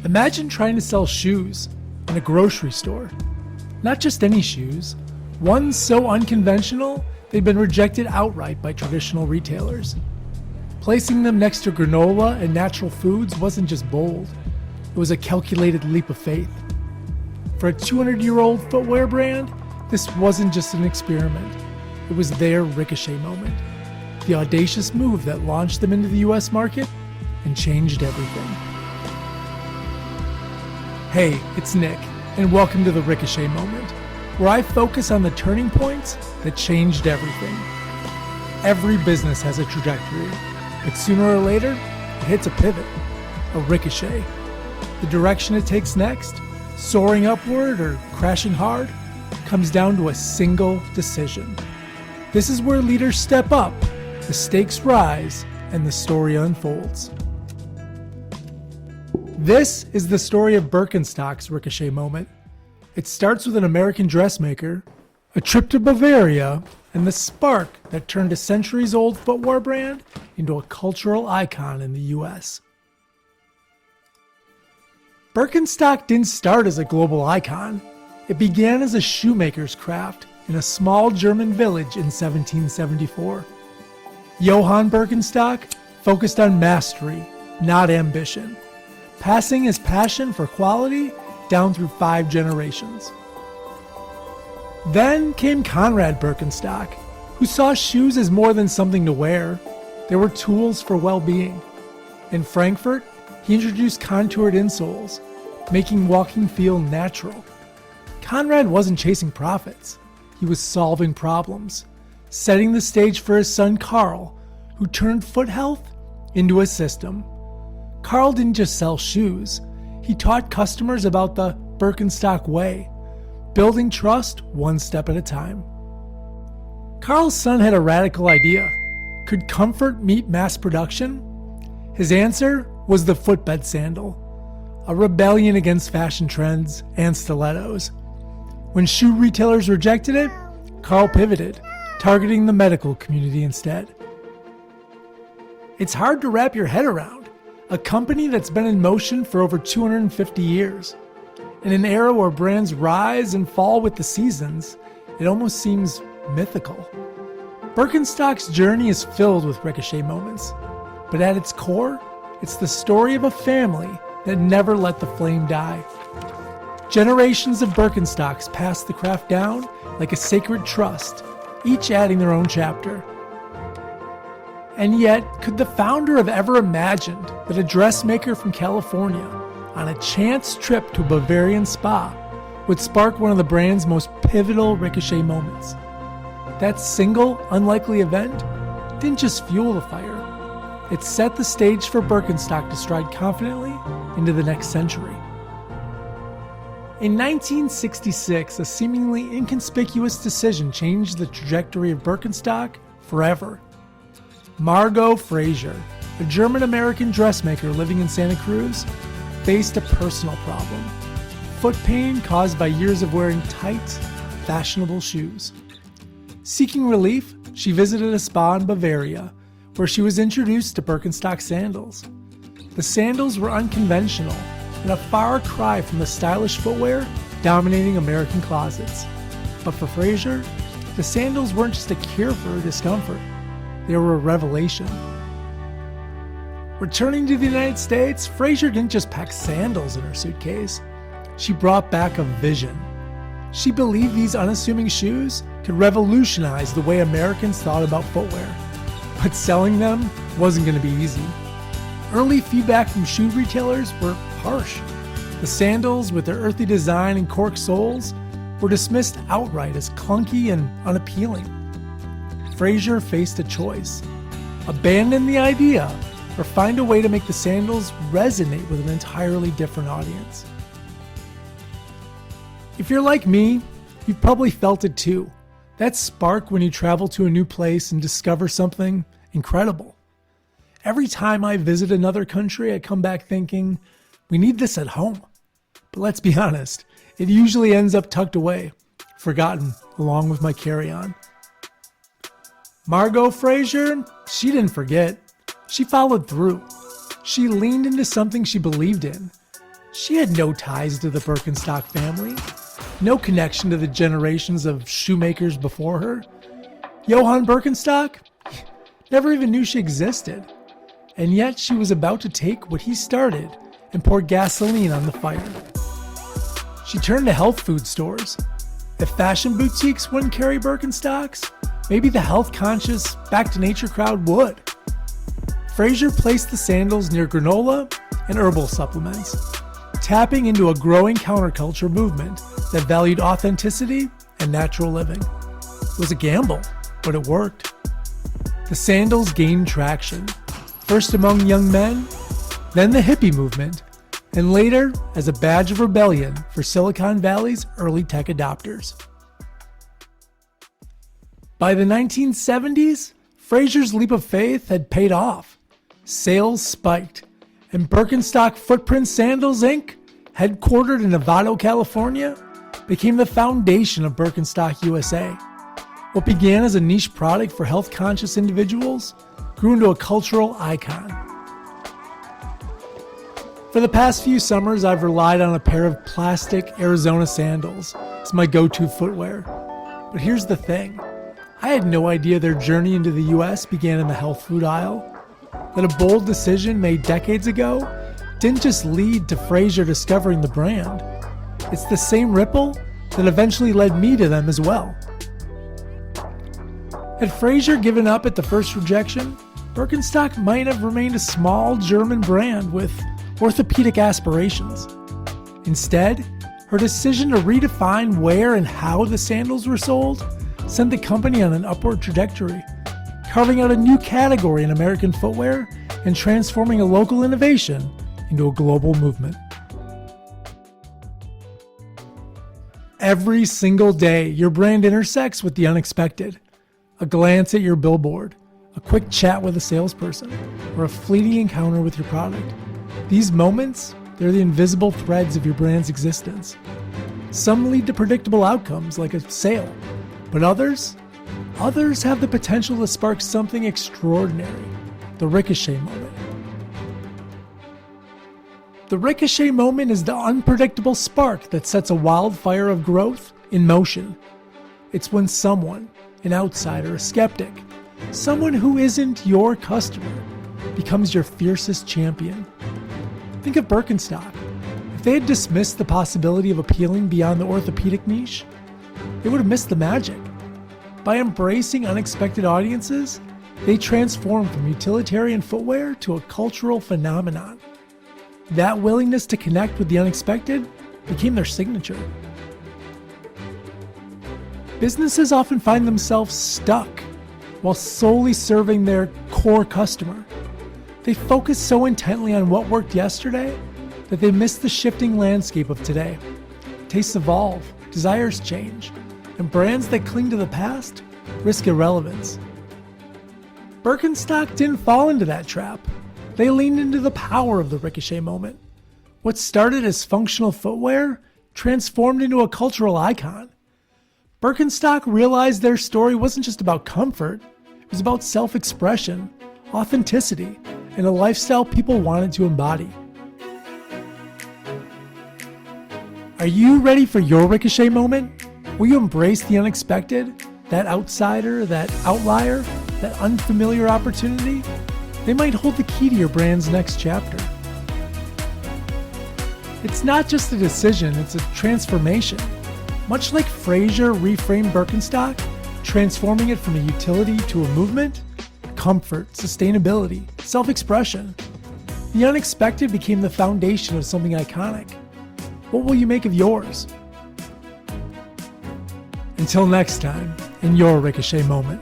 Imagine trying to sell shoes in a grocery store. Not just any shoes, ones so unconventional they've been rejected outright by traditional retailers. Placing them next to granola and natural foods wasn't just bold, it was a calculated leap of faith. For a 200-year-old footwear brand, this wasn't just an experiment, it was their Ricochet moment. The audacious move that launched them into the US market and changed everything. Hey, it's Nick, and welcome to the Ricochet Moment, where I focus on the turning points that changed everything. Every business has a trajectory, but sooner or later, it hits a pivot, a ricochet. The direction it takes next, soaring upward or crashing hard, comes down to a single decision. This is where leaders step up, the stakes rise, and the story unfolds. This is the story of Birkenstock's Ricochet Moment. It starts with an American dressmaker, a trip to Bavaria, and the spark that turned a centuries-old footwear brand into a cultural icon in the US. Birkenstock didn't start as a global icon. It began as a shoemaker's craft in a small German village in 1774. Johann Birkenstock focused on mastery, not ambition, passing his passion for quality down through 5 generations. Then came Conrad Birkenstock, who saw shoes as more than something to wear. They were tools for well-being. In Frankfurt, he introduced contoured insoles, making walking feel natural. Conrad wasn't chasing profits. He was solving problems, setting the stage for his son Karl, who turned foot health into a system. Karl didn't just sell shoes. He taught customers about the Birkenstock way, building trust one step at a time. Karl's son had a radical idea. Could comfort meet mass production? His answer was the footbed sandal, a rebellion against fashion trends and stilettos. When shoe retailers rejected it, Karl pivoted, targeting the medical community instead. It's hard to wrap your head around. A company that's been in motion for over 250 years. In an era where brands rise and fall with the seasons, it almost seems mythical. Birkenstock's journey is filled with ricochet moments, but at its core, it's the story of a family that never let the flame die. Generations of Birkenstocks passed the craft down like a sacred trust, each adding their own chapter. And yet, could the founder have ever imagined that a dressmaker from California, on a chance trip to a Bavarian spa, would spark one of the brand's most pivotal ricochet moments? That single, unlikely event didn't just fuel the fire. It set the stage for Birkenstock to stride confidently into the next century. In 1966, a seemingly inconspicuous decision changed the trajectory of Birkenstock forever. Margot Fraser, a German-American dressmaker living in Santa Cruz, faced a personal problem: foot pain caused by years of wearing tight, fashionable shoes. Seeking relief, she visited a spa in Bavaria, where she was introduced to Birkenstock sandals. The sandals were unconventional and a far cry from the stylish footwear dominating American closets. But for Fraser, the sandals weren't just a cure for her discomfort. They were a revelation. Returning to the United States, Fraser didn't just pack sandals in her suitcase. She brought back a vision. She believed these unassuming shoes could revolutionize the way Americans thought about footwear. But selling them wasn't going to be easy. Early feedback from shoe retailers were harsh. The sandals, with their earthy design and cork soles, were dismissed outright as clunky and unappealing. Fraser faced a choice: abandon the idea or find a way to make the sandals resonate with an entirely different audience. If you're like me, you've probably felt it too. That spark when you travel to a new place and discover something incredible. Every time I visit another country, I come back thinking, we need this at home. But let's be honest, it usually ends up tucked away, forgotten along with my carry-on. Margot Fraser, she didn't forget. She followed through. She leaned into something she believed in. She had no ties to the Birkenstock family, no connection to the generations of shoemakers before her. Johann Birkenstock never even knew she existed, and yet she was about to take what he started and pour gasoline on the fire. She turned to health food stores. If fashion boutiques wouldn't carry Birkenstocks, maybe the health-conscious, back-to-nature crowd would. Fraser placed the sandals near granola and herbal supplements, tapping into a growing counterculture movement that valued authenticity and natural living. It was a gamble, but it worked. The sandals gained traction, first among young men, then the hippie movement, and later as a badge of rebellion for Silicon Valley's early tech adopters. By the 1970s, Fraser's leap of faith had paid off. Sales spiked, and Birkenstock Footprint Sandals Inc., headquartered in Novato, California, became the foundation of Birkenstock USA. What began as a niche product for health-conscious individuals grew into a cultural icon. For the past few summers, I've relied on a pair of plastic Arizona sandals as my go-to footwear. But here's the thing. I had no idea their journey into the US began in the health food aisle. That a bold decision made decades ago didn't just lead to Fraser discovering the brand. It's the same ripple that eventually led me to them as well. Had Fraser given up at the first rejection, Birkenstock might have remained a small German brand with orthopedic aspirations. Instead, her decision to redefine where and how the sandals were sold sent the company on an upward trajectory, carving out a new category in American footwear and transforming a local innovation into a global movement. Every single day, your brand intersects with the unexpected. A glance at your billboard, a quick chat with a salesperson, or a fleeting encounter with your product. These moments, they're the invisible threads of your brand's existence. Some lead to predictable outcomes like a sale, but others have the potential to spark something extraordinary, the Ricochet Moment. The Ricochet Moment is the unpredictable spark that sets a wildfire of growth in motion. It's when someone, an outsider, a skeptic, someone who isn't your customer, becomes your fiercest champion. Think of Birkenstock. If they had dismissed the possibility of appealing beyond the orthopedic niche, they would have missed the magic. By embracing unexpected audiences, they transformed from utilitarian footwear to a cultural phenomenon. That willingness to connect with the unexpected became their signature. Businesses often find themselves stuck while solely serving their core customer. They focus so intently on what worked yesterday that they miss the shifting landscape of today. Tastes evolve, desires change, and brands that cling to the past risk irrelevance. Birkenstock didn't fall into that trap. They leaned into the power of the Ricochet Moment. What started as functional footwear transformed into a cultural icon. Birkenstock realized their story wasn't just about comfort, it was about self-expression, authenticity, and a lifestyle people wanted to embody. Are you ready for your Ricochet Moment? Will you embrace the unexpected, that outsider, that outlier, that unfamiliar opportunity? They might hold the key to your brand's next chapter. It's not just a decision, it's a transformation. Much like Fraser reframed Birkenstock, transforming it from a utility to a movement, comfort, sustainability, self-expression. The unexpected became the foundation of something iconic. What will you make of yours? Until next time, in your Ricochet Moment.